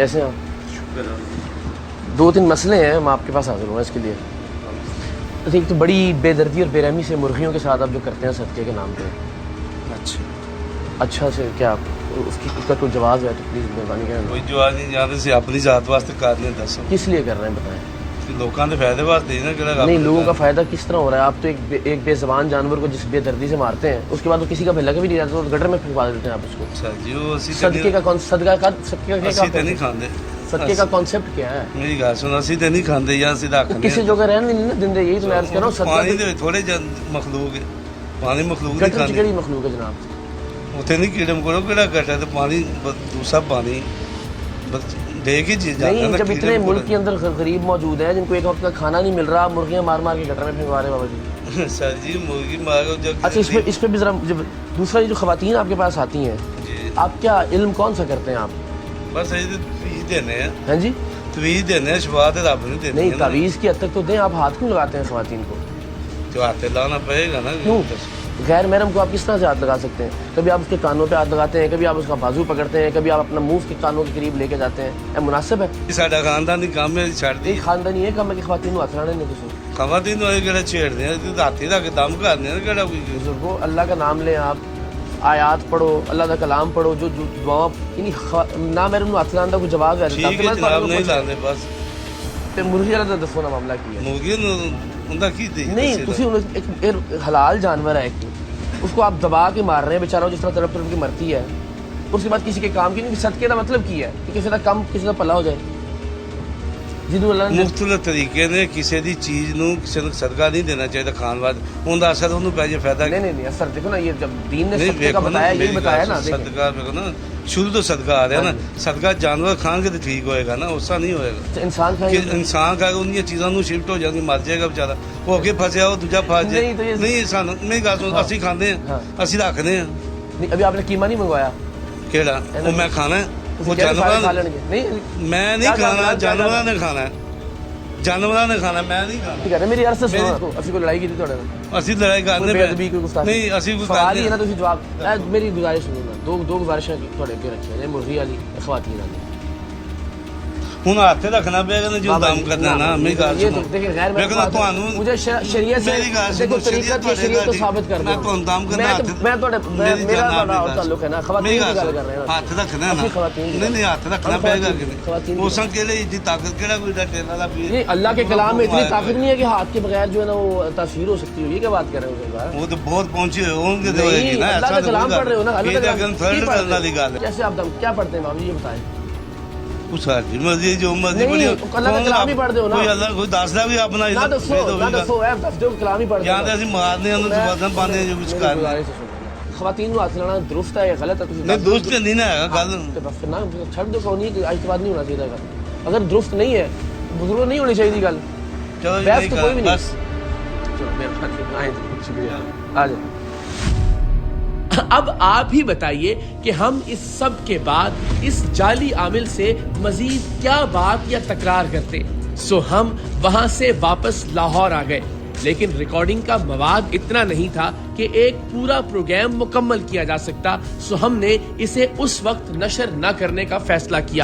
کیسے ہیں آپ؟ دو تین مسئلے ہیں، ہم آپ کے پاس حاضر ہوئے اس کے لیے. ایک تو بڑی بے دردی اور بے رحمی سے مرغیوں کے ساتھ آپ جو کرتے ہیں صدقے کے نام پہ. اچھا سے کیا اس کا کوئی جواز ہے تو پلیز مہربانی کریں. کوئی جواز نہیں جانے سے اپنی ذات واسطے کرنے دسو کس لیے کر رہے ہیں بتائیں. لوگوں کے فائدے واسطے نا کہ نہیں لوگوں کا فائدہ کس طرح ہو رہا ہے؟ آپ تو ایک بے زبان جانور کو جس بے دردی سے مارتے ہیں اس کے بعد وہ کسی کا بھی لگا بھی نہیں جاتا تو گٹر میں پھینکوا دیتے ہیں آپ اس کو. جی وہ صدقے کا صدقے کا کانسیپٹ کیا ہے؟ میری گل سن اسی تے نہیں کھاندے یا اسی رکھنے کسی جگہ رہنے نہیں دیندے. یہی تو میں عرض کر رہا ہوں پانی دے تھوڑے مخلوق ہے پانی مخلوق نہیں گٹر کھاندے. چکڑی مخلوق ہے جناب. اتنے نہیں کیڑے مکوڑے کیڑا گٹا تے پانی دوسرا پانی بس دیکھ ہی چیز نہیں. جب اتنے ملک کے اندر غریب موجود ہیں جن کو ایک وقت کا کھانا نہیں مل رہا، مرغیاں مار مار کے گٹر میں پھینکوا رہے ہیں بابا جی. سر جی مرغی مارو جب اچھا اس پہ بھی ذرا دوسرا جو خواتین آپ کے پاس آتی ہیں آپ کیا علم کون سا کرتے ہیں آپ؟ بس یہ تویز دینے ہیں. ہاں جی تویز دینے ہیں، شفا تے رب نہیں دیتے. نہیں تعویذ کی حد تک تو دیں. آپ ہاتھ کیوں لگاتے ہیں خواتین کو؟ جو ہاتھ لانا پڑے گا نا. کیوں؟ غیر محرم کو آپ کس طرح سے ہاتھ لگا سکتے ہیں؟ کبھی آپ اس کے کانوں پہ ہاتھ لگاتے ہیں، کبھی آپ اس کا بازو پکڑتے ہیں، کبھی آپ اپنا منہ کے کانوں کے قریب لے کے جاتے ہیں. یہ مناسب ہے؟ یہ ساڈا خاندانی کام ہے چھڑ دی. خاندانی یہ کام ہے کہ خواتین کو ہاتھ لانے نہیں کسی خواتین والے کہڑا چھیڑتے ہیں ہاتھی رکھ کے دم کرنے ہیں کہڑا کوئی. بزرگوں اللہ کا نام لیں، آپ آیات پڑھو، اللہ کا کلام پڑھو، جو دعا نہ میرے ہاتھ لانے کا کوئی جواب ہے. ٹھیک ہے جناب نہیں لانے بس. مرغی والا دسو نا معاملہ کی ہے. مرغی اندا کی دی نہیں تسی ایک حلال جانور ہے ایک اس کو آپ دبا کے مار رہے ہیں بیچارہ جس طرح تڑپ تڑپ کے مرتی ہے. اس کے بعد کسی کے کام کی نہیں. صدقے کا مطلب کی ہے کہ کسی کا کم کسی کا پلا ہو جائے. جنہوں اللہ نے مختلف طریقے نے کسی دی چیز نو کسی نو صدقہ نہیں دینا چاہیے کھان بعد اون دا اثر اونوں پے جے فائدہ. نہیں اثر دیکھو نا یہ جب دین نے صدقے کا بتایا یہی بتایا نا. صدقہ دیکھو نا شروع تو صدقہ آ رہا ہے نا. صدقہ جانور کھان کے تو ٹھیک ہوئے گا نا، ایسا نہیں ہوئے گا. انسان کہ انسان کھائے گا ان کی چیزاں نو شفٹ ہو جائیں مر جائے گا بیچارہ. وہ اگے پھسیا وہ دوجا پھس جائے. نہیں سانو میری گل سن اسی کھاندے ہیں اسی رکھنے ہیں. نہیں ابھی آپ نے قیمہ نہیں منگوایا کیڑا وہ میں کھانا ہے وہ جانور میں نہیں کھانا جانوراں نے کھانا ہے. جانوراں نے کھانا میں نہیں کھانا. ٹھیک ہے میری عرض سے سنو اسی کو لڑائی کی تھی تھوڑے اسی لڑائی کرنے پہ نہیں اسی کوئی سوال ہی ہے نا تسی جواب. میری گزارش سنو نا دو گزارشاں تھوڑے اگے رکھیاں نے مرغی والی خواتین والی. ہوں ہاتھ رکھنا پے گا جو دم کرنا نا. میری گل سنو لیکن تھانوں مجھے شریعت سے دیکھو طریقہ کی شریعت کو ثابت کر دو. میں کون دم کرنا میں تھوڑے میرا بڑا تعلق ہے نا خواتین کی گل کر رہے ہیں. ہاتھ رکھنا ہے نا. نہیں ہاتھ رکھنا پے گا کہ وہ سن کے لیے طاقت کیڑا کوئی ٹیلا والا بھی. اللہ کے کلام میں اتنی طاقت نہیں ہے کہ ہاتھ کے بغیر جو ہے نا وہ تاثیر ہو سکتی ہو. یہ کیا بات کر رہے ہو؟ وہ تو بہت پہنچے ہوں گے. اللہ کا کلام پڑھ رہے ہو نا. اللہ کا کلام کیسے آپ کیا پڑھتے ہیں بابو یہ بتائیں. مرضی جو مرضی اللہ کا کلام ہی پڑھ دو نا. کوئی اللہ کوئی دسدا بھی اپنا نہ دسو اے دس دو کلام ہی پڑھ دو. یہاں تے اسی مارنے اندر زبردست پانے جو کچھ کر خواتین کو ہاتھ لانا درست ہے یا غلط ہے؟ نہیں درست نہیں نا ہے گل. نہ چھڑ دو کہو نہیں آج کے بعد نہیں ہونا چاہیے گا. اگر درست نہیں ہے بزرگوں نہیں ہونی چاہیے گل. چلو بحث تو کوئی بھی نہیں. بس چلو مہربانی شکریہ. آ جائیں. اب آپ ہی بتائیے کہ ہم اس سب کے بعد اس جعلی عامل سے مزید کیا بات یا تکرار کرتے. سو ہم وہاں سے واپس لاہور آ گئے لیکن ریکارڈنگ کا مواد اتنا نہیں تھا کہ ایک پورا پروگرام مکمل کیا جا سکتا. سو ہم نے اسے اس وقت نشر نہ کرنے کا فیصلہ کیا.